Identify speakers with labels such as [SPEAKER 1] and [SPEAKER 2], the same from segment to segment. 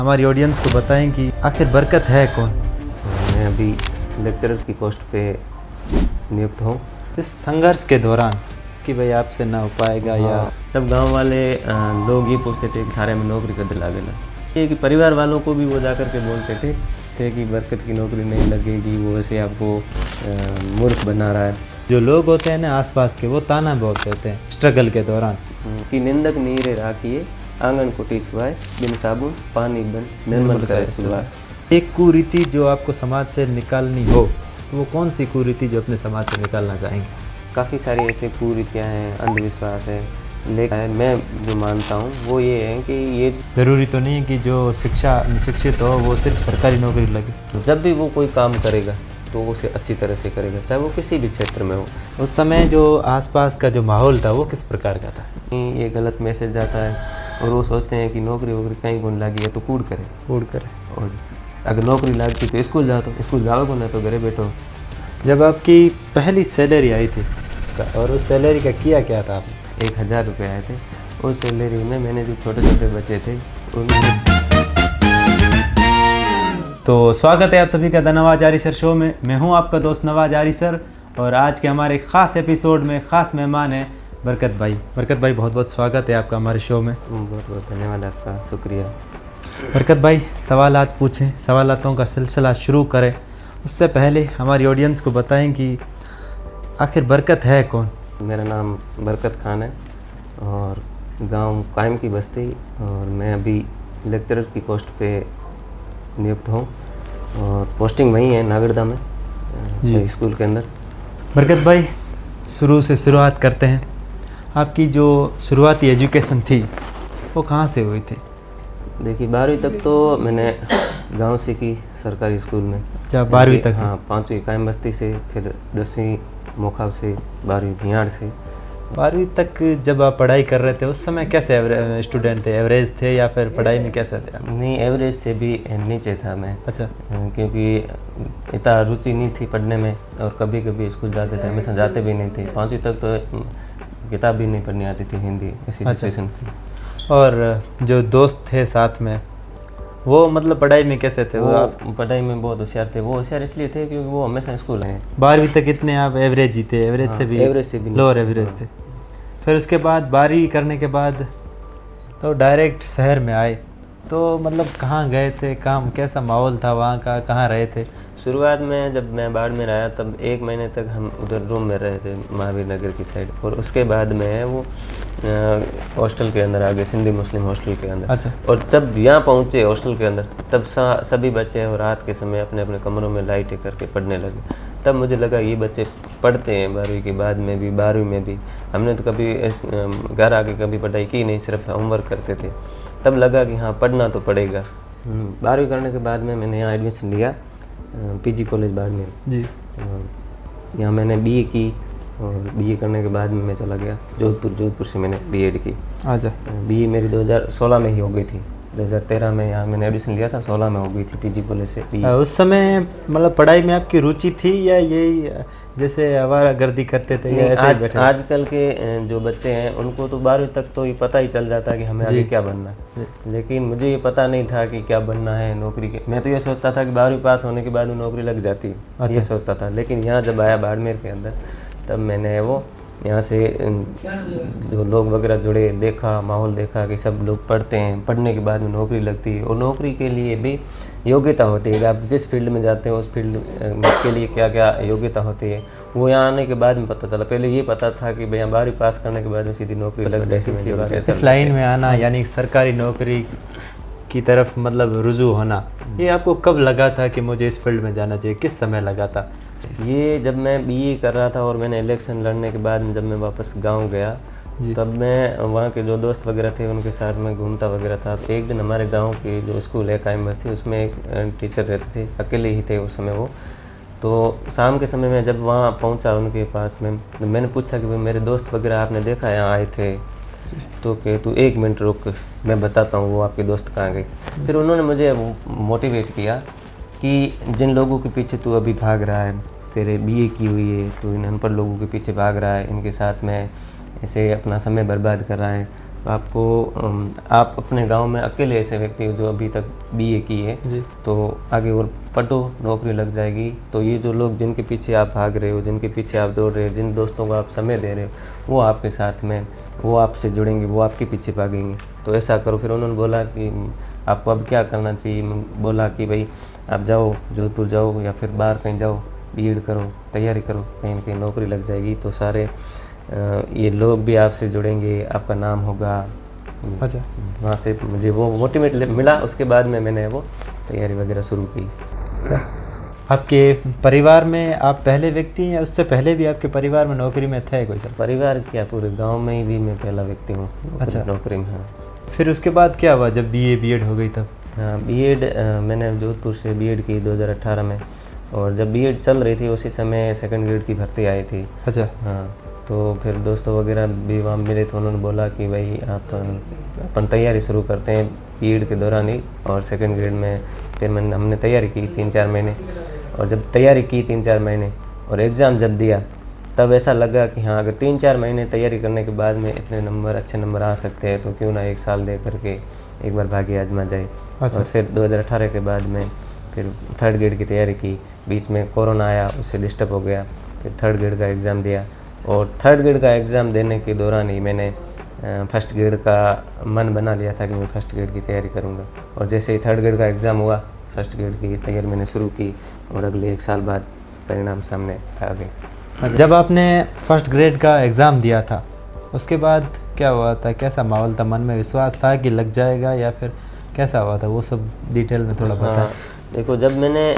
[SPEAKER 1] हमारी ऑडियंस को बताएं कि आखिर बरकत है कौन।
[SPEAKER 2] मैं अभी लेक्चरर की पोस्ट पे नियुक्त हूँ।
[SPEAKER 1] इस संघर्ष के दौरान कि भाई आपसे ना हो पाएगा या
[SPEAKER 2] तब गांव वाले लोग ये पूछते थे कि थारे में नौकरी कर दिला देना। ये कि परिवार वालों को भी वो जा कर के बोलते थे कि बरकत की नौकरी नहीं लगेगी, वो ऐसे आपको मूर्ख बना रहा है।
[SPEAKER 1] जो लोग होते हैं ना आसपास के, वो ताना बहुत देते हैं स्ट्रगल के दौरान
[SPEAKER 2] कि निंदक नीरे राखिए आंगन कुटी सुहाए, बिन साबुन पानी बन निर्मल करे सुहाए।
[SPEAKER 1] एक कुरीति जो आपको समाज से निकालनी हो तो वो कौन सी कुरीति जो अपने समाज से निकालना चाहेंगे?
[SPEAKER 2] काफ़ी सारी ऐसे कुरीतियाँ हैं, अंधविश्वास है, लेकिन मैं जो मानता हूँ वो ये है कि ये
[SPEAKER 1] ज़रूरी तो नहीं है कि जो शिक्षित हो वो सिर्फ सरकारी नौकरी लगे।
[SPEAKER 2] जब भी वो कोई काम करेगा तो वो उसे अच्छी तरह से करेगा, चाहे वो किसी भी क्षेत्र में हो।
[SPEAKER 1] उस समय जो आसपास का जो माहौल था वो किस प्रकार का था?
[SPEAKER 2] ये गलत मैसेज जाता है और वो सोचते हैं कि नौकरी वोकरी कहीं गुण लगी है तो कूड़ करे, और अगर नौकरी लगती तो स्कूल जाओ, तो स्कूल जाओगे ना तो घरे बैठो।
[SPEAKER 1] जब आपकी पहली सैलरी आई थी और उस सैलरी का किया क्या था आपने?
[SPEAKER 2] 1000 रुपये आए थे। उस सैलरी में मैंने जो छोटे छोटे बच्चे थे उन
[SPEAKER 1] तो स्वागत है आप सभी का द नवाज आरी सर शो में। मैं हूं आपका दोस्त नवाज आरी सर और आज के हमारे ख़ास एपिसोड में ख़ास मेहमान हैं बरकत भाई। बरकत भाई, बहुत बहुत स्वागत है आपका हमारे शो में।
[SPEAKER 2] बहुत बहुत धन्यवाद आपका, शुक्रिया।
[SPEAKER 1] बरकत भाई, सवालात पूछें, सवालातों का सिलसिला शुरू करें उससे पहले हमारी ऑडियंस को बताएं कि आखिर बरकत है कौन।
[SPEAKER 2] मेरा नाम बरकत खान है और गांव कायम की बस्ती, और मैं अभी लेक्चरर की पोस्ट पे नियुक्त हूँ और पोस्टिंग वहीं है नागरदा में स्कूल के अंदर।
[SPEAKER 1] बरकत भाई, शुरू से शुरुआत करते हैं। आपकी जो शुरुआती एजुकेशन थी वो कहाँ से हुई थी?
[SPEAKER 2] देखिए 12वीं तक तो मैंने गांव से की, सरकारी स्कूल में।
[SPEAKER 1] अच्छा, 12वीं तक?
[SPEAKER 2] हाँ, 5वीं कायम बस्ती से, फिर 10वीं मोखाब से, 12वीं भियाड़ से।
[SPEAKER 1] 12वीं तक जब आप पढ़ाई कर रहे थे उस समय कैसे स्टूडेंट थे? एवरेज थे या फिर पढ़ाई में कैसे थे?
[SPEAKER 2] नहीं, एवरेज से भी नीचे था मैं।
[SPEAKER 1] अच्छा।
[SPEAKER 2] क्योंकि इतना रुचि नहीं थी पढ़ने में और कभी कभी स्कूल जाते थे, हमेशा जाते भी नहीं थे। 5वीं तक तो किताब भी नहीं पढ़नी आती थी, हिंदी, ऐसी सिचुएशन थी।
[SPEAKER 1] और जो दोस्त थे साथ में वो मतलब पढ़ाई में कैसे थे?
[SPEAKER 2] वो पढ़ाई में बहुत होशियार थे। वो होशियार इसलिए थे क्योंकि वो हमेशा स्कूल आए।
[SPEAKER 1] 12वीं तक इतने आप एवरेज ही थे? एवरेज से भी लोअर एवरेज थे। फिर उसके बाद 12वीं करने के बाद तो डायरेक्ट शहर में आए, तो मतलब कहाँ गए थे, काम कैसा माहौल था वहाँ का, कहाँ रहे थे?
[SPEAKER 2] शुरुआत में जब मैं बाड़मेर आया तब 1 महीने तक हम उधर रूम में रहे थे, महावीर नगर की साइड, और उसके बाद में वो हॉस्टल के अंदर आ गए, सिंधी मुस्लिम हॉस्टल के अंदर।
[SPEAKER 1] अच्छा।
[SPEAKER 2] और जब यहाँ पहुँचे हॉस्टल के अंदर तब सभी बच्चे और रात के समय अपने अपने कमरों में लाइटें करके पढ़ने लगे। तब मुझे लगा ये बच्चे पढ़ते हैं 12वीं के बाद में भी, 12वीं में भी। हमने तो कभी घर आके कभी पढ़ाई की नहीं, सिर्फ होमवर्क करते थे। तब लगा कि हाँ, पढ़ना तो पड़ेगा। 12वीं करने के बाद में मैंने यहाँ एडमिशन लिया, पीजी कॉलेज बाड़मेर
[SPEAKER 1] जी।
[SPEAKER 2] यहाँ मैंने बीए की और बीए करने के बाद में मैं चला गया जोधपुर से मैंने बीएड की।
[SPEAKER 1] अच्छा।
[SPEAKER 2] बीए मेरी 2016 में ही हो गई थी। 2013 में यहाँ मैंने एडमिशन लिया था, 16 में हो गई थी पीजी कॉलेज से बीए।
[SPEAKER 1] उस समय मतलब पढ़ाई में आपकी रुचि थी या यही जैसे आवारागर्दी करते थे या ऐसे ही बैठे?
[SPEAKER 2] आजकल के जो बच्चे हैं उनको तो 12वीं तक तो ये पता ही चल जाता है कि हमें आगे क्या बनना है, लेकिन मुझे ये पता नहीं था कि क्या बनना है नौकरी के। मैं तो ये सोचता था कि 12वीं पास होने के बाद में नौकरी लग जाती है। अच्छा। ये सोचता था, लेकिन यहाँ जब आया बाड़मेर के अंदर तब मैंने वो यहाँ से जो लोग वगैरह जुड़े, देखा, माहौल देखा कि सब लोग पढ़ते हैं, पढ़ने के बाद में नौकरी लगती है और नौकरी के लिए भी योग्यता होती है। आप जिस फील्ड में जाते हैं उस फील्ड के लिए क्या क्या योग्यता होती है वो यहाँ आने के बाद में पता चला। पहले ये पता था कि भैया 12वीं पास करने के बाद में सीधी नौकरी लग जाएगी।
[SPEAKER 1] इस लाइन में आना यानी सरकारी नौकरी की तरफ मतलब रुजू होना, ये आपको कब लगा था कि मुझे इस फील्ड में जाना चाहिए? किस समय लगा था?
[SPEAKER 2] ये जब मैं बीए कर रहा था और मैंने इलेक्शन लड़ने के बाद में जब मैं वापस गांव गया तब मैं वहाँ के जो दोस्त वगैरह थे उनके साथ में घूमता वगैरह था। तो एक दिन हमारे गांव के जो स्कूल है कायम बस्ती, उसमें एक टीचर रहते थे, अकेले ही थे उस समय वो। तो शाम के समय में जब वहाँ पहुँचा उनके पास में, मैंने पूछा कि भाई मेरे दोस्त वगैरह आपने देखा यहाँ आए थे? तो कि तू 1 मिनट रुक, मैं बताता हूँ वो आपके दोस्त कहाँ गए। फिर उन्होंने मुझे मोटिवेट किया कि जिन लोगों के पीछे तू अभी भाग रहा है, तेरे बीए की हुई है, तो इन अनपढ़ लोगों के पीछे भाग रहा है, इनके साथ में ऐसे अपना समय बर्बाद कर रहा है, आपको आप अपने गांव में अकेले ऐसे व्यक्ति हो जो अभी तक बीए की है
[SPEAKER 1] जी।
[SPEAKER 2] तो आगे और पढ़ो, नौकरी लग जाएगी। तो ये जो लोग जिनके पीछे आप भाग रहे हो, जिनके पीछे आप दौड़ रहे हो, जिन दोस्तों को आप समय दे रहे हो, वो आपके साथ में, वो आपसे जुड़ेंगे, वो आपके पीछे भागेंगे। तो ऐसा करो। फिर उन्होंने बोला कि आपको अब क्या करना चाहिए। बोला कि भाई आप जाओ, जोधपुर जाओ या फिर बाहर कहीं जाओ, बीएड करो, तैयारी करो, कहीं ना कहीं नौकरी लग जाएगी। तो सारे ये लोग भी आपसे जुड़ेंगे, आपका नाम होगा।
[SPEAKER 1] अच्छा।
[SPEAKER 2] वहाँ से मुझे वो मोटिवेट मिला। उसके बाद में मैंने वो तैयारी वगैरह शुरू की।
[SPEAKER 1] आपके परिवार में आप पहले व्यक्ति हैं या उससे पहले भी आपके परिवार में नौकरी में थे कोई सर?
[SPEAKER 2] परिवार क्या, पूरे गांव में ही भी मैं पहला व्यक्ति हूँ
[SPEAKER 1] अच्छा।
[SPEAKER 2] नौकरी में। हाँ।
[SPEAKER 1] फिर उसके बाद क्या हुआ जब बीए बीएड हो गई तब?
[SPEAKER 2] हाँ, बीएड मैंने जोधपुर से बीएड की 2018 में। और जब बीएड चल रही थी उसी समय सेकंड ग्रेड की भर्ती आई थी।
[SPEAKER 1] अच्छा।
[SPEAKER 2] हाँ, तो फिर दोस्तों वगैरह भी वहाँ मिले तो उन्होंने बोला कि भाई आप अपन तैयारी शुरू करते हैं बीएड के दौरान ही। और सेकंड ग्रेड में फिर हमने तैयारी की 3-4 महीने। और जब तैयारी की 3-4 महीने और एग्ज़ाम जब दिया तब ऐसा लगा कि हाँ, अगर 3-4 महीने तैयारी करने के बाद में इतने नंबर, अच्छे नंबर आ सकते हैं तो क्यों ना 1 साल दे करके एक बार भाग्य आजमा जाए।
[SPEAKER 1] अच्छा।
[SPEAKER 2] और फिर 2018 के बाद में फिर थर्ड ग्रेड की तैयारी की। बीच में कोरोना आया, उससे डिस्टर्ब हो गया। फिर थर्ड ग्रेड का एग्ज़ाम दिया। और थर्ड ग्रेड का एग्ज़ाम देने के दौरान ही मैंने फर्स्ट ग्रेड का मन बना लिया था कि मैं फर्स्ट ग्रेड की तैयारी करूँगा। और जैसे ही थर्ड ग्रेड का एग्ज़ाम हुआ, फर्स्ट ग्रेड की तैयारी मैंने शुरू की और अगले 1 साल बाद परिणाम सामने आ गए।
[SPEAKER 1] जब आपने फर्स्ट ग्रेड का एग्ज़ाम दिया था उसके बाद क्या हुआ था? कैसा माहौल था? मन में विश्वास था कि लग जाएगा या फिर कैसा हुआ था? वो सब डिटेल में थोड़ा बताएं।
[SPEAKER 2] देखो, जब मैंने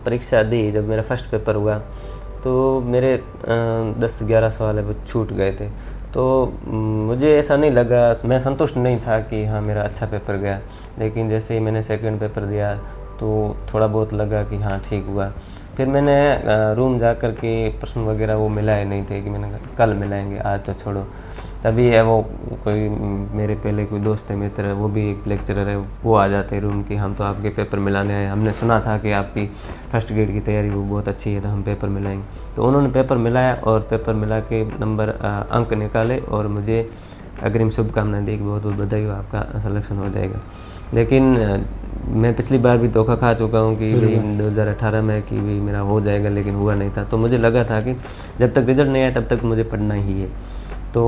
[SPEAKER 2] परीक्षा दी, जब मेरा फर्स्ट पेपर हुआ तो मेरे 10-11 सवाल है वो छूट गए थे। तो मुझे ऐसा नहीं लगा, मैं संतुष्ट नहीं था कि हाँ मेरा अच्छा पेपर गया। लेकिन जैसे ही मैंने सेकंड पेपर दिया तो थोड़ा बहुत लगा कि हाँ ठीक हुआ। फिर मैंने रूम जा कर के प्रश्न वगैरह वो मिलाए नहीं थे कि मैंने कहा कल मिलाएंगे, आज तो छोड़ो। तभी है वो कोई मेरे पहले कोई दोस्त है, मित्र है, वो भी एक लेक्चरर है, वो आ जाते हैं रूम की, हम तो आपके पेपर मिलाने आए, हमने सुना था कि आपकी फर्स्ट ग्रेड की तैयारी वो बहुत अच्छी है तो हम पेपर मिलाएंगे। तो उन्होंने पेपर मिलाया और पेपर मिला के नंबर अंक निकाले और मुझे अग्रिम शुभकामनाएं दी कि बहुत बहुत बधाई हो, आपका सिलेक्शन हो जाएगा। लेकिन मैं पिछली बार भी धोखा खा चुका हूँ कि 2018 में कि भी मेरा हो जाएगा, लेकिन हुआ नहीं था। तो मुझे लगा था कि जब तक रिजल्ट नहीं आया तब तक मुझे पढ़ना ही है। तो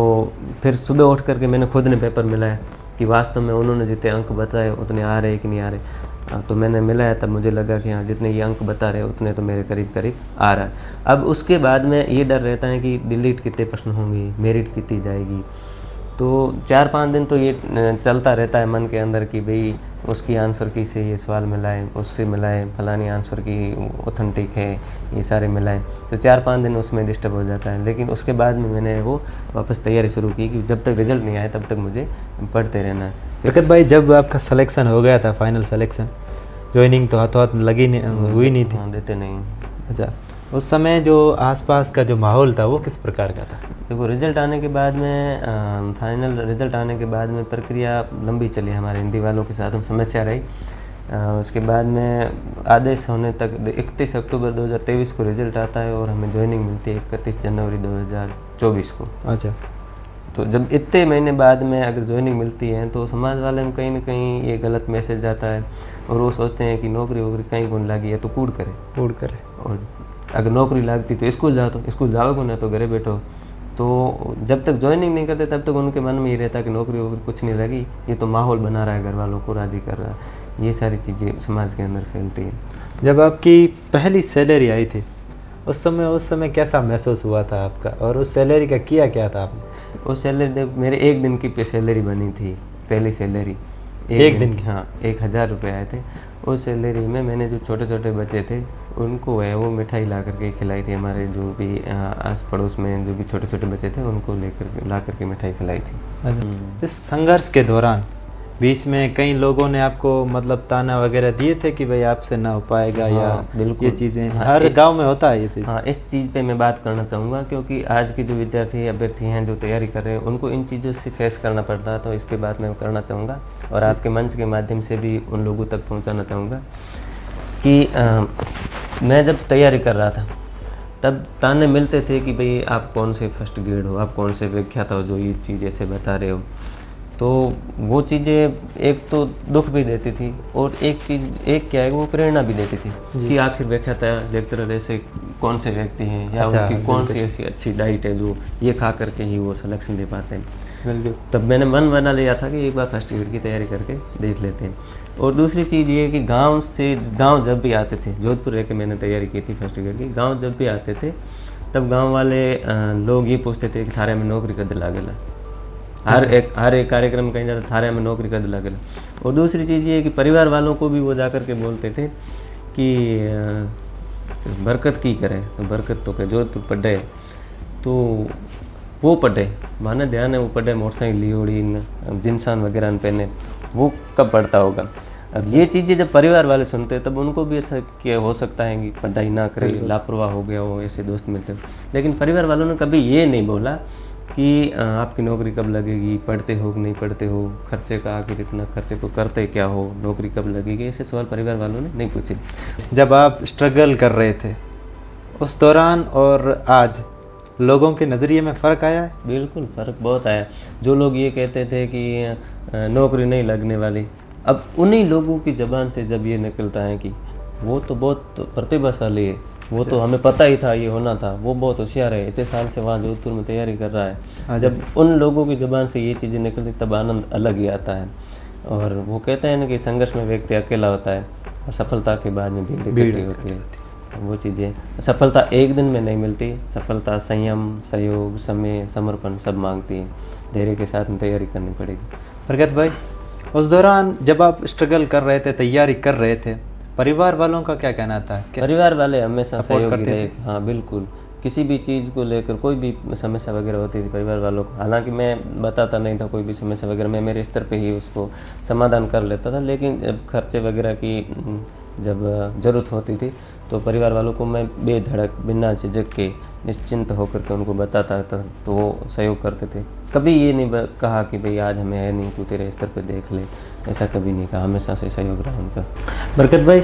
[SPEAKER 2] फिर सुबह उठ करके मैंने खुद ने पेपर मिलाया कि वास्तव में उन्होंने जितने अंक बताए उतने आ रहे कि नहीं आ रहे। तो मैंने मिलाया, तब मुझे लगा कि हाँ जितने ये अंक बता रहे उतने तो मेरे करीब करीब आ रहा है। अब उसके बाद में ये डर रहता है कि डिलीट कितने प्रश्न होंगे, मेरिट कितनी जाएगी। तो 4-5 दिन तो ये चलता रहता है मन के अंदर कि भाई उसकी आंसर की से ये सवाल मिलाएं, उससे मिलाएं, फलानी आंसर की ऑथेंटिक है, ये सारे मिलाएं। तो 4-5 दिन उसमें डिस्टर्ब हो जाता है। लेकिन उसके बाद में मैंने वो वापस तैयारी शुरू की कि जब तक रिजल्ट नहीं आए तब तक मुझे पढ़ते रहना है।
[SPEAKER 1] विकट भाई, जब आपका सिलेक्शन हो गया था, फाइनल सिलेक्शन, ज्वाइनिंग तो हाथों हाथ लगी नहीं, हुई नहीं थी?
[SPEAKER 2] हाँ, देते नहीं।
[SPEAKER 1] अच्छा, उस समय जो आसपास का जो माहौल था वो किस प्रकार का था?
[SPEAKER 2] देखो, रिजल्ट आने के बाद में फाइनल रिजल्ट आने के बाद में प्रक्रिया लंबी चली, हमारे हिंदी वालों के साथ हम समस्या रही। उसके बाद में आदेश होने तक 31 अक्टूबर 2023 को रिजल्ट आता है और हमें ज्वाइनिंग मिलती है 31 जनवरी 2024 को।
[SPEAKER 1] अच्छा।
[SPEAKER 2] तो जब इतने महीने बाद में अगर ज्वाइनिंग मिलती है तो समाज वाले में कहीं ना कहीं ये गलत मैसेज जाता है और वो सोचते हैं कि नौकरी वोकरी कहीं कौन लगी है तो कूड़ करे। और अगर नौकरी लगती तो स्कूल जाओ, तो स्कूल जाओगे ना तो घरे बैठो। तो जब तक ज्वाइनिंग नहीं करते तब तक उनके मन में ये रहता है कि नौकरी वोकरी कुछ नहीं लगी, ये तो माहौल बना रहा है, घर वालों को राज़ी कर रहा है। ये सारी चीज़ें समाज के अंदर फैलती हैं।
[SPEAKER 1] जब आपकी पहली सैलरी आई थी उस समय कैसा महसूस हुआ था आपका, और उस सैलरी का किया क्या था आपने?
[SPEAKER 2] वो सैलरी मेरे 1 दिन की सैलरी बनी थी, पहली सैलरी
[SPEAKER 1] एक दिन की?
[SPEAKER 2] हाँ, 1000 रुपये आए थे। उस सैलरी में मैंने जो छोटे छोटे बच्चे थे उनको है वो मिठाई ला करके खिलाई थी। हमारे जो भी आस पड़ोस में जो भी छोटे छोटे बच्चे थे उनको ला करके मिठाई खिलाई थी।
[SPEAKER 1] अच्छा। इस संघर्ष के दौरान बीच में कई लोगों ने आपको मतलब ताना वगैरह दिए थे कि भाई आपसे ना हो पाएगा?
[SPEAKER 2] हाँ,
[SPEAKER 1] या
[SPEAKER 2] बिल्कुल।
[SPEAKER 1] ये चीज़ें हर गांव में होता है ये चीज़?
[SPEAKER 2] हाँ, इस चीज़ पे मैं बात करना चाहूँगा क्योंकि आज के जो विद्यार्थी अभ्यर्थी हैं जो तैयारी कर रहे हैं उनको इन चीज़ों से फेस करना पड़ता है। तो इस पे बात मैं करना चाहूँगा और आपके मंच के माध्यम से भी उन लोगों तक पहुँचाना चाहूँगा कि मैं जब तैयारी कर रहा था तब ताने मिलते थे कि भाई आप कौन से फर्स्ट ग्रेड हो, आप कौन से विख्यात हो जो ये चीज़ ऐसे बता रहे हो। तो वो चीज़ें एक तो दुख भी देती थी और एक क्या है वो प्रेरणा भी देती थी कि आखिर व्याख्याता लेक्चरर ऐसे कौन से व्यक्ति हैं या उनकी कौन सी ऐसी अच्छी डाइट है जो ये खा करके ही वो सिलेक्शन दे पाते हैं।
[SPEAKER 1] बिल्कुल।
[SPEAKER 2] तब मैंने मन बना लिया था कि एक बार फर्स्ट ग्रेड की तैयारी करके देख लेते हैं। और दूसरी चीज़ ये कि गांव जब भी आते थे, जोधपुर रह के मैंने तैयारी की थी फर्स्ट ग्रेड की, गांव जब भी आते थे तब गांव वाले लोग ये पूछते थे कि थारे में नौकरी कद लागेला। हर एक कार्यक्रम कहीं जाता थारे में नौकरी कद लागेला। और दूसरी चीज़ ये कि परिवार वालों को भी वो जा कर के बोलते थे कि बरकत की करें, तो बरकत तो के जोधपुर पढ़े तो वो पढ़े, माने ध्यान है वो पढ़े, मोटरसाइकिल लियोड़ी जिनसान वगैरह न पहने, वो कब पढ़ता होगा। अब ये चीज़ें जब परिवार वाले सुनते हैं तब उनको भी अच्छा क्या हो सकता है कि पढ़ाई ना करे, लापरवाह हो गया हो, ऐसे दोस्त मिलते हैं। लेकिन परिवार वालों ने कभी ये नहीं बोला कि आपकी नौकरी कब लगेगी, पढ़ते हो कि नहीं पढ़ते हो, खर्चे का आखिर इतना खर्चे को करते क्या हो, नौकरी कब लगेगी, ऐसे सवाल परिवार वालों ने नहीं पूछे।
[SPEAKER 1] जब आप स्ट्रगल कर रहे थे उस दौरान और आज लोगों के नज़रिए में फ़र्क आया है?
[SPEAKER 2] बिल्कुल फ़र्क बहुत आया। जो लोग ये कहते थे कि नौकरी नहीं लगने वाली, अब उन्हीं लोगों की ज़बान से जब ये निकलता है कि वो तो बहुत प्रतिभाशाली है, वो तो हमें पता ही था ये होना था, वो बहुत होशियार है, इतने साल से वहाँ जोधपुर में तैयारी कर रहा है, जब उन लोगों की ज़बान से ये चीज़ें निकलती तब आनंद अलग ही आता है। और वो कहते हैं ना कि संघर्ष में व्यक्ति अकेला होता है और सफलता के बाद में भीड़ इकट्ठी होती है। वो चीज़ें सफलता एक दिन में नहीं मिलती, सफलता संयम, सहयोग, समय, समर्पण सब मांगती है, धैर्य के साथ में तैयारी करनी पड़ेगी।
[SPEAKER 1] बरकत भाई, उस दौरान जब आप स्ट्रगल कर रहे थे, तैयारी कर रहे थे, परिवार वालों का क्या कहना था?
[SPEAKER 2] परिवार वाले हमेशा सहयोगी रहे। हाँ बिल्कुल, किसी भी चीज़ को लेकर कोई भी समस्या वगैरह होती थी परिवार वालों को, हालांकि मैं बताता नहीं था कोई भी समस्या वगैरह, मैं मेरे स्तर पे ही उसको समाधान कर लेता था, लेकिन जब खर्चे वगैरह की जब ज़रूरत होती थी तो परिवार वालों को मैं बेधड़क बिना झिझक के निश्चिंत होकर के उनको बताता था, तो वो सहयोग करते थे। कभी ये नहीं कहा कि भाई आज हमें है नहीं, तू तेरे स्तर पे देख ले, ऐसा कभी नहीं कहा, हमेशा से सहयोग रहा उनका।
[SPEAKER 1] बरकत भाई,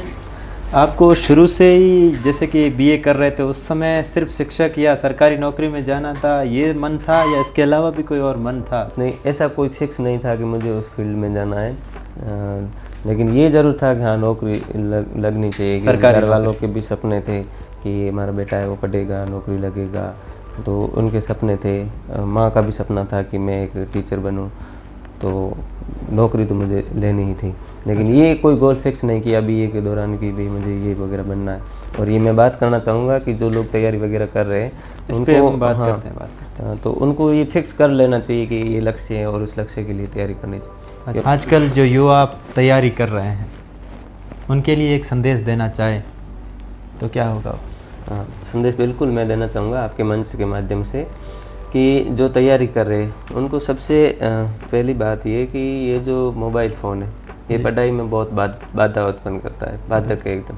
[SPEAKER 1] आपको शुरू से ही जैसे कि बीए कर रहे थे उस समय सिर्फ शिक्षक या सरकारी नौकरी में जाना था, ये मन था या इसके अलावा भी कोई और मन था?
[SPEAKER 2] नहीं, ऐसा कोई फिक्स नहीं था कि मुझे उस फील्ड में जाना है, लेकिन ये ज़रूर था कि हाँ नौकरी लगनी चाहिए। सरकार वालों के भी सपने थे कि हमारा बेटा है वो पढ़ेगा, नौकरी लगेगा, तो उनके सपने थे। माँ का भी सपना था कि मैं एक टीचर बनूं, तो नौकरी तो मुझे लेनी ही थी। लेकिन ये कोई गोल फिक्स नहीं किया बीए के दौरान कि भाई मुझे ये वगैरह बनना है। और ये मैं बात करना चाहूँगा कि जो लोग तैयारी वगैरह कर रहे हैं उनको
[SPEAKER 1] बात करते हैं,
[SPEAKER 2] तो उनको ये फिक्स कर लेना चाहिए कि ये लक्ष्य है और उस लक्ष्य के लिए तैयारी करनी चाहिए।
[SPEAKER 1] आजकल जो युवा तैयारी कर रहे हैं उनके लिए एक संदेश देना चाहे तो क्या होगा?
[SPEAKER 2] संदेश बिल्कुल मैं देना चाहूँगा आपके मंच के माध्यम से कि जो तैयारी कर रहे हैं उनको सबसे पहली बात ये कि ये जो मोबाइल फ़ोन है ये पढ़ाई में बहुत बाधा उत्पन्न करता है, बाधक है एकदम।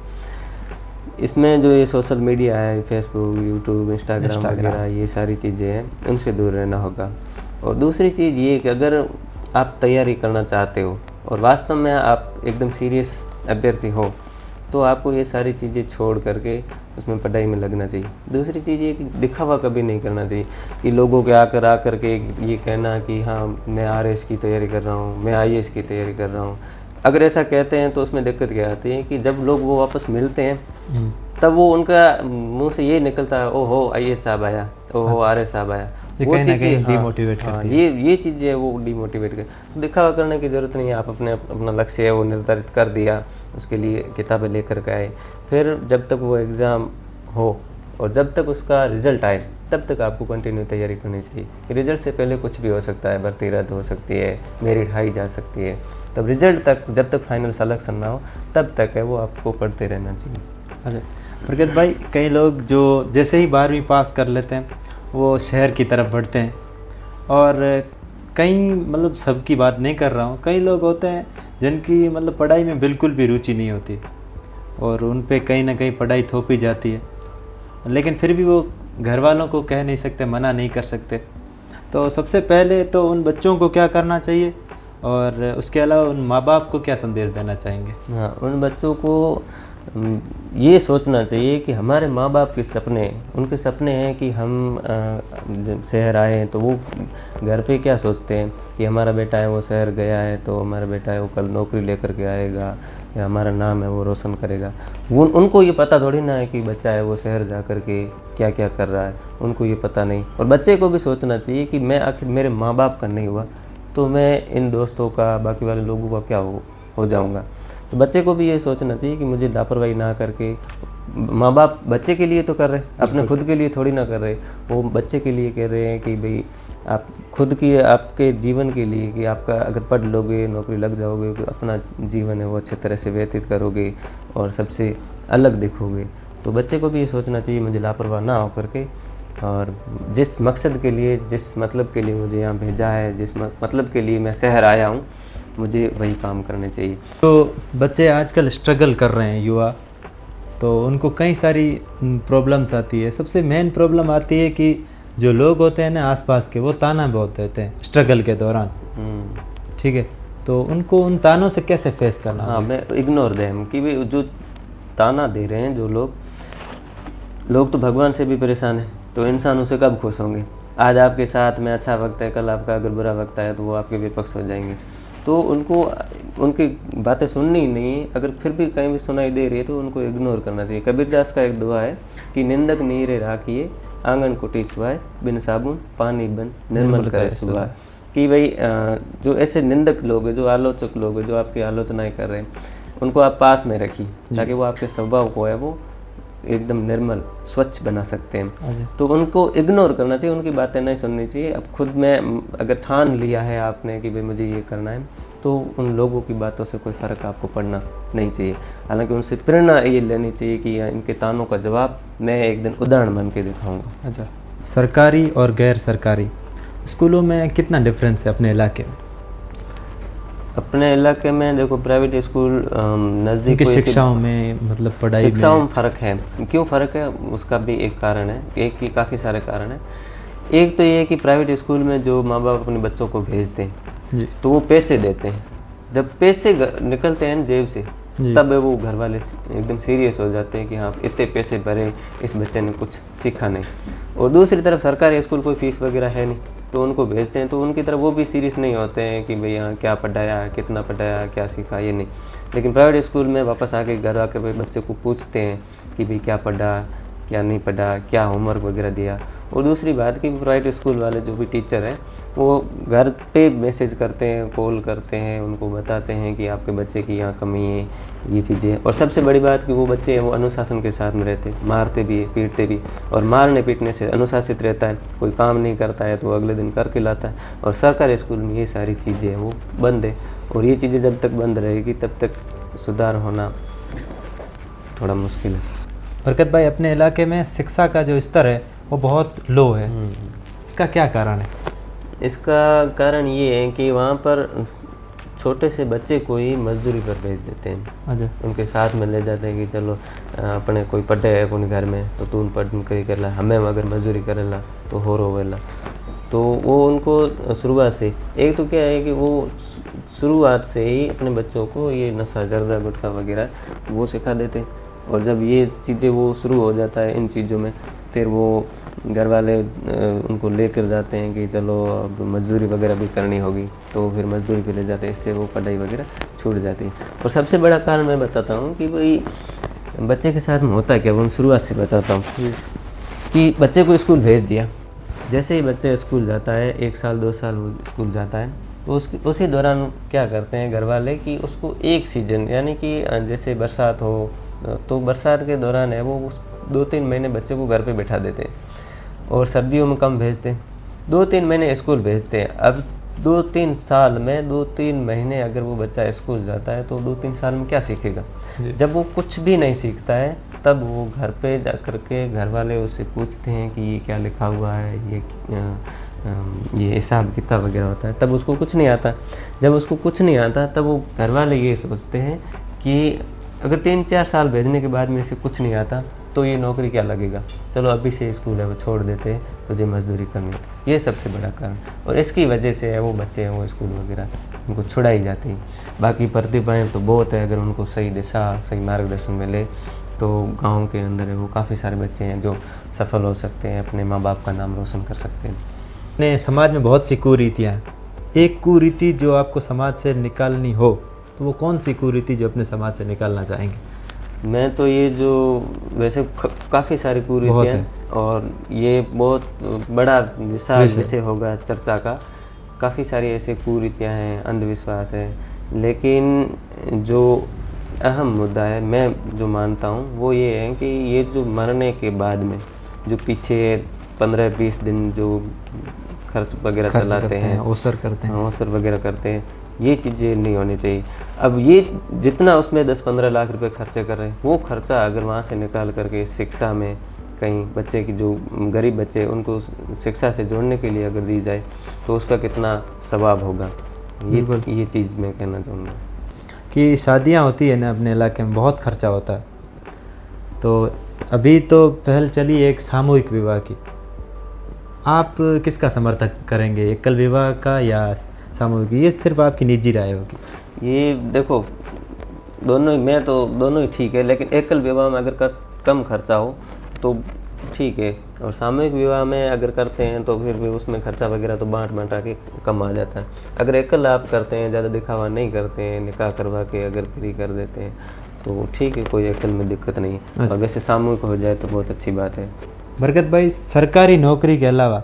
[SPEAKER 2] इसमें जो ये सोशल मीडिया है, फेसबुक, यूट्यूब, इंस्टाग्राम वगैरह, ये सारी चीज़ें हैं, उनसे दूर रहना होगा। और दूसरी चीज़ ये कि अगर आप तैयारी करना चाहते हो और वास्तव में आप एकदम सीरियस अभ्यर्थी हो तो आपको ये सारी चीज़ें छोड़ करके उसमें पढ़ाई में लगना चाहिए। दूसरी चीज़ ये कि दिखावा कभी नहीं करना चाहिए कि लोगों के आकर के ये कहना कि हाँ मैं आरएस की तैयारी कर रहा हूँ, मैं आईएएस की तैयारी कर रहा हूँ। अगर ऐसा कहते हैं तो उसमें दिक्कत क्या आती है कि जब लोग वो वापस मिलते हैं तब वो उनका मुंह से ये निकलता है, ओहो आईएएस साहब आया, ओहो आरएस साहब आया। वो चीज़ें
[SPEAKER 1] डिमोटिवेट करती है।
[SPEAKER 2] ये चीज़ें वो डिमोटिवेट कर, दिखावा करने की ज़रूरत नहीं है। आप अपना लक्ष्य है वो निर्धारित कर दिया, उसके लिए किताबें लेकर के आए, फिर जब तक वो एग्ज़ाम हो और जब तक उसका रिज़ल्ट आए तब तक आपको कंटिन्यू तैयारी करनी चाहिए। रिज़ल्ट से पहले कुछ भी हो सकता है, भर्ती रद्द हो सकती है, मेरिट हाई जा सकती है, तब रिज़ल्ट तक जब तक फाइनल सिलेक्शन ना हो तब तक है वो आपको पढ़ते रहना चाहिए।
[SPEAKER 1] अच्छा बरकत भाई, कई लोग जो जैसे ही 12वीं पास कर लेते हैं वो शहर की तरफ बढ़ते हैं और कई मतलब सबकी बात नहीं कर रहा हूँ, कई लोग होते हैं जिनकी मतलब पढ़ाई में बिल्कुल भी रुचि नहीं होती और उन पे कहीं ना कहीं पढ़ाई थोपी जाती है, लेकिन फिर भी वो घर वालों को कह नहीं सकते, मना नहीं कर सकते। तो सबसे पहले तो उन बच्चों को क्या करना चाहिए और उसके अलावा उन माँ बाप को क्या संदेश देना चाहेंगे?
[SPEAKER 2] हाँ, उन बच्चों को ये सोचना चाहिए कि हमारे माँ बाप के सपने, उनके सपने हैं कि हम जब शहर आए हैं तो वो घर पे क्या सोचते हैं कि हमारा बेटा है वो शहर गया है तो हमारा बेटा है वो कल नौकरी लेकर के आएगा या हमारा नाम है वो रोशन करेगा। वो उनको ये पता थोड़ी ना है कि बच्चा है वो शहर जा कर के क्या क्या कर रहा है, उनको ये पता नहीं। और बच्चे को भी सोचना चाहिए कि मैं आखिर मेरे माँ बाप का नहीं हुआ तो मैं इन दोस्तों का, बाकी वाले लोगों का क्या हो जाऊँगा। तो बच्चे को भी ये सोचना चाहिए कि मुझे लापरवाही ना करके, माँ बाप बच्चे के लिए तो कर रहे, अपने खुद के लिए थोड़ी ना कर रहे, वो बच्चे के लिए कह रहे हैं कि भाई आप खुद की, आपके जीवन के लिए कि आपका अगर पढ़ लोगे, नौकरी लग जाओगे तो अपना जीवन है वो अच्छे तरह से व्यतीत करोगे और सबसे अलग दिखोगे। तो बच्चे को भी ये सोचना चाहिए मुझे लापरवाह ना हो करके, और जिस मकसद के लिए, जिस मतलब के लिए मुझे यहाँ भेजा है, जिस मतलब के लिए मैं शहर आया हूँ, मुझे वही काम करने चाहिए।
[SPEAKER 1] तो बच्चे आजकल स्ट्रगल कर रहे हैं, युवा, तो उनको कई सारी प्रॉब्लम्स आती है। सबसे मेन प्रॉब्लम आती है कि जो लोग होते हैं ना आसपास के, वो ताना बहुत देते हैं स्ट्रगल के दौरान। ठीक है, तो उनको उन तानों से कैसे फेस करना?
[SPEAKER 2] हाँ, मैं इग्नोर देम कि भाई जो ताना दे रहे हैं जो लोग तो भगवान से भी परेशान है, तो इंसान उसे कब खुश होंगे? आज आपके साथ में अच्छा वक्त है, कल आपका अगर बुरा वक्त आया तो वो आपके विपक्ष हो जाएंगे। तो उनको उनकी बातें सुननी ही नहीं है। अगर फिर भी कहीं भी सुनाई दे रही है तो उनको इग्नोर करना चाहिए। कबीरदास का एक दुआ है कि निंदक नीरे राखिए, आंगन कुटी सुहाए, बिन साबुन पानी बन निर्मल करे सुबह। कि भाई जो ऐसे निंदक लोग हैं, जो आलोचक लोग हैं, जो आपकी आलोचनाएं कर रहे हैं, उनको आप पास में रखिए ताकि वो आपके स्वभाव को है वो एकदम निर्मल स्वच्छ बना सकते हैं। तो उनको इग्नोर करना चाहिए, उनकी बातें नहीं सुननी चाहिए। अब खुद में अगर ठान लिया है आपने कि भाई मुझे ये करना है, तो उन लोगों की बातों से कोई फ़र्क आपको पड़ना नहीं चाहिए। हालांकि उनसे प्रेरणा ये लेनी चाहिए कि इनके तानों का जवाब मैं एक दिन उदाहरण बन के दिखाऊंगा।
[SPEAKER 1] अच्छा, सरकारी और गैर सरकारी स्कूलों में कितना डिफरेंस है अपने इलाके में?
[SPEAKER 2] अपने इलाके में देखो, प्राइवेट स्कूल नज़दीक
[SPEAKER 1] की शिक्षाओं में, मतलब पढ़ाई
[SPEAKER 2] शिक्षाओं में फ़र्क है। क्यों फ़र्क है उसका भी एक कारण है, एक की काफ़ी सारे कारण हैं। एक तो ये है कि प्राइवेट स्कूल में जो माँ बाप अपने बच्चों को भेजते हैं तो वो पैसे देते हैं। जब पैसे निकलते हैं जेब से तब वो घर वाले एकदम सीरियस हो जाते हैं कि हाँ इतने पैसे भरे, इस बच्चे ने कुछ सीखा नहीं। और दूसरी तरफ सरकारी स्कूल कोई फीस वगैरह है नहीं, तो उनको भेजते हैं तो उनकी तरफ वो भी सीरियस नहीं होते हैं कि भैया क्या पढ़ाया, कितना पढ़ाया, क्या सीखा, ये नहीं। लेकिन प्राइवेट स्कूल में वापस आके घर आके भाई बच्चे को पूछते हैं कि भाई क्या पढ़ा, क्या नहीं पढ़ा, क्या होमवर्क वगैरह दिया। और दूसरी बात कि प्राइवेट स्कूल वाले जो भी टीचर हैं वो घर पे मैसेज करते हैं, कॉल करते हैं, उनको बताते हैं कि आपके बच्चे की यहाँ कमी है, ये चीज़ें। और सबसे बड़ी बात कि वो बच्चे हैं वो अनुशासन के साथ में रहते, मारते भी, पीटते भी। और मारने पीटने से अनुशासित रहता है, कोई काम नहीं करता है तो वो अगले दिन करके लाता है। और सरकारी स्कूल में ये सारी चीज़ें हैं वो बंद है, और ये चीज़ें जब तक बंद रहेगी तब तक सुधार होना थोड़ा मुश्किल है।
[SPEAKER 1] बरकत भाई, अपने इलाके में शिक्षा का जो स्तर है वो बहुत लो है, इसका क्या कारण है?
[SPEAKER 2] इसका कारण ये है कि वहाँ पर छोटे से बच्चे को ही मजदूरी पर भेज देते हैं।
[SPEAKER 1] अच्छा,
[SPEAKER 2] उनके साथ में ले जाते हैं कि चलो अपने कोई पढ़े है कोई घर में तो तू पढ़ करी कर ला, हमें अगर मजदूरी करेला तो हो रोवेला। तो वो उनको शुरुआत से, एक तो क्या है कि वो शुरुआत से ही अपने बच्चों को ये नशा, जर्दा, गुटखा वगैरह वो सिखा देते हैं। और जब ये चीज़ें वो शुरू हो जाता है इन चीज़ों में, फिर वो घर वाले उनको लेकर जाते हैं कि चलो अब मजदूरी वगैरह भी करनी होगी, तो फिर मजदूरी पे ले जाते हैं। इससे वो पढ़ाई वगैरह छूट जाती है। और सबसे बड़ा कारण मैं बताता हूँ कि भाई बच्चे के साथ में होता क्या, वो शुरुआत से बताता हूँ कि बच्चे को स्कूल भेज दिया। जैसे ही बच्चे स्कूल जाता है, 1 साल 2 साल वो स्कूल जाता है, तो उसी दौरान क्या करते हैं घर वाले कि उसको एक सीजन, यानी कि जैसे बरसात हो तो बरसात के दौरान है वो 2-3 महीने बच्चे को घर पे बैठा देते हैं, और सर्दियों में कम भेजते हैं, 2-3 महीने स्कूल भेजते हैं। अब 2-3 साल में 2-3 महीने अगर वो बच्चा स्कूल जाता है तो 2-3 साल में क्या सीखेगा? जब वो कुछ भी नहीं सीखता है तब वो घर पे जा कर के घर वाले उससे पूछते हैं कि ये क्या लिखा हुआ है, ये हिसाब किताब वगैरह होता है, तब उसको कुछ नहीं आता। जब उसको कुछ नहीं आता तब वो घर वाले ये सोचते हैं कि अगर 3-4 साल भेजने के बाद में इसे कुछ नहीं आता तो ये नौकरी क्या लगेगा, चलो अभी से स्कूल है वो छोड़ देते हैं, तुझे मजदूरी करनी होती है। ये सबसे बड़ा कारण, और इसकी वजह से है वो बच्चे हैं वो स्कूल वगैरह उनको छुड़ाई जाती है। बाकी प्रतिभाएँ तो बहुत है, अगर उनको सही दिशा सही मार्गदर्शन मिले तो गांव के अंदर है वो काफ़ी सारे बच्चे हैं जो सफल हो सकते हैं, अपने माँ बाप का नाम रोशन कर सकते हैं।
[SPEAKER 1] अपने समाज में बहुत सी कुरीतियाँ हैं, एक कुरीति जो आपको समाज से निकालनी हो तो वो कौन सी कुरीति जो अपने समाज से निकालना चाहेंगे?
[SPEAKER 2] मैं तो ये जो वैसे काफ़ी सारी कुरीतियाँ हैं और ये बहुत बड़ा विषय होगा चर्चा का। काफ़ी सारी ऐसे कुरीतियाँ हैं, अंधविश्वास है, लेकिन जो अहम मुद्दा है मैं जो मानता हूँ वो ये है कि ये जो मरने के बाद में जो पीछे 15-20 दिन जो खर्च वगैरह चलाते हैं, ओसर वगैरह करते हैं, ये चीज़ें नहीं होनी चाहिए। अब ये जितना उसमें 10-15 लाख रुपए खर्चे कर रहे हैं, वो खर्चा अगर वहाँ से निकाल करके शिक्षा में कहीं बच्चे की जो गरीब बच्चे उनको शिक्षा से जोड़ने के लिए अगर दी जाए तो उसका कितना सवाब होगा। ये चीज़ मैं कहना चाहूँगा
[SPEAKER 1] कि शादियाँ होती है ना अपने इलाके में, बहुत खर्चा होता है। तो अभी तो पहल चली एक सामूहिक विवाह की, आप किसका समर्थन करेंगे, एकल विवाह का या सामूहिक? ये सिर्फ आपकी निजी राय होगी।
[SPEAKER 2] ये देखो दोनों ही, मैं तो दोनों ही ठीक है, लेकिन एकल विवाह में अगर कम खर्चा हो तो ठीक है, और सामूहिक विवाह में अगर करते हैं तो फिर भी उसमें खर्चा वगैरह तो बांट के कम आ जाता है। अगर एकल आप करते हैं, ज़्यादा दिखावा नहीं करते हैं, निकाह करवा के अगर फ्री कर देते हैं तो ठीक है, कोई एकल में दिक्कत नहीं है। और वैसे सामूहिक हो जाए तो बहुत अच्छी बात है।
[SPEAKER 1] बरकत भाई, सरकारी नौकरी के अलावा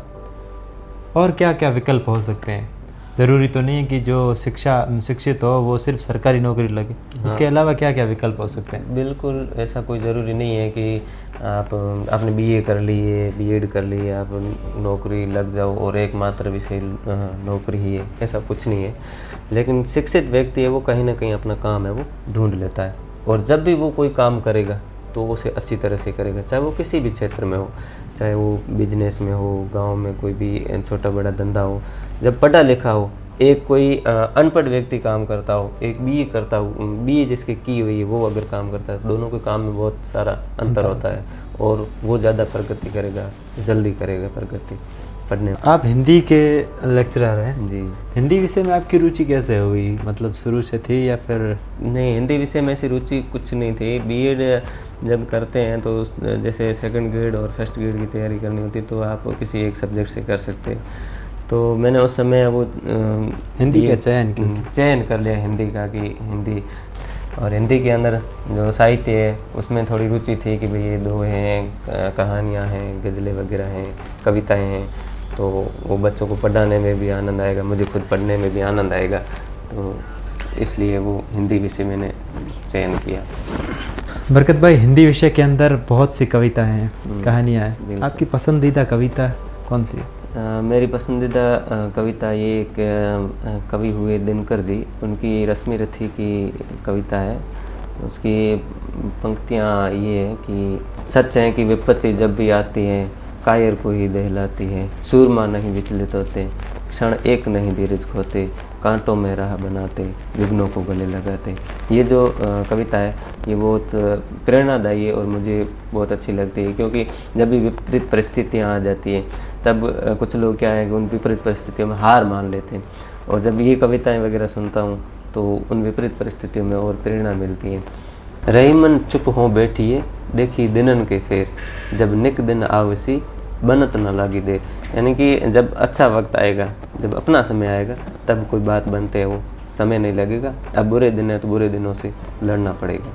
[SPEAKER 1] और क्या क्या विकल्प हो सकते हैं? ज़रूरी तो नहीं है कि जो शिक्षित हो वो सिर्फ सरकारी नौकरी लगे, उसके अलावा क्या क्या विकल्प हो सकते हैं?
[SPEAKER 2] बिल्कुल ऐसा कोई ज़रूरी नहीं है कि आपने बीए कर लिए, बीएड कर लिए, आप नौकरी लग जाओ और एकमात्र विषय नौकरी ही है, ऐसा कुछ नहीं है। लेकिन शिक्षित व्यक्ति है वो कहीं ना कहीं अपना काम है वो ढूंढ लेता है, और जब भी वो कोई काम करेगा तो उसे अच्छी तरह से करेगा, चाहे वो किसी भी क्षेत्र में हो, चाहे वो बिजनेस में हो, गांव में कोई भी छोटा बड़ा धंधा हो। जब पढ़ा लिखा हो, एक कोई अनपढ़ व्यक्ति काम करता हो, एक बीए करता हो, बीए जिसके की हुई है वो अगर काम करता है, दोनों के काम में बहुत सारा अंतर होता है और वो ज़्यादा प्रगति करेगा, जल्दी करेगा प्रगति पढ़ने।
[SPEAKER 1] आप हिंदी के लेक्चरर हैं
[SPEAKER 2] जी।
[SPEAKER 1] हिंदी विषय में आपकी रुचि कैसे हुई, मतलब शुरू से थी या फिर?
[SPEAKER 2] नहीं, हिंदी विषय में ऐसी रुचि कुछ नहीं थी। बीएड जब करते हैं तो जैसे सेकंड ग्रेड और फर्स्ट ग्रेड की तैयारी करनी होती तो आप किसी एक सब्जेक्ट से कर सकते हैं। तो मैंने उस समय वो
[SPEAKER 1] हिंदी का चयन
[SPEAKER 2] कर लिया हिंदी का, कि हिंदी, और हिंदी के अंदर जो साहित्य है उसमें थोड़ी रुचि थी कि भाई ये दोहे हैं, कहानियाँ हैं, गज़लें वगैरह हैं, कविताएं हैं, तो वो बच्चों को पढ़ाने में भी आनंद आएगा, मुझे खुद पढ़ने में भी आनंद आएगा, तो इसलिए वो हिंदी विषय मैंने चयन किया।
[SPEAKER 1] बरकत भाई, हिंदी विषय के अंदर बहुत सी कविताएं हैं, कहानियाँ हैं, आपकी पसंदीदा कविता कौन सी है?
[SPEAKER 2] मेरी पसंदीदा कविता ये एक कवि हुए दिनकर जी, उनकी रश्मि रथी की कविता है। उसकी पंक्तियाँ ये है कि सच है कि विपत्ति जब भी आती है कायर को ही दहलाती है, सूरमा नहीं विचलित होते, क्षण एक नहीं धीरज खोते, कांटों में राह बनाते, विघ्नों को गले लगाते। ये जो कविता है ये बहुत प्रेरणादायी है और मुझे बहुत अच्छी लगती है, क्योंकि जब भी विपरीत परिस्थितियाँ आ जाती हैं तब कुछ लोग क्या है कि उन विपरीत परिस्थितियों में हार मान लेते हैं, और जब ये कविताएं वगैरह सुनता हूँ तो उन विपरीत परिस्थितियों में और प्रेरणा मिलती है। रही मन चुप हों बैठिए, देखी दिनन के फेर, जब निक दिन आवसी बनत न लागी देर। यानी कि जब अच्छा वक्त आएगा, जब अपना समय आएगा तब कोई बात बनते है वो समय नहीं लगेगा। अब बुरे दिन है तो बुरे दिनों से लड़ना पड़ेगा।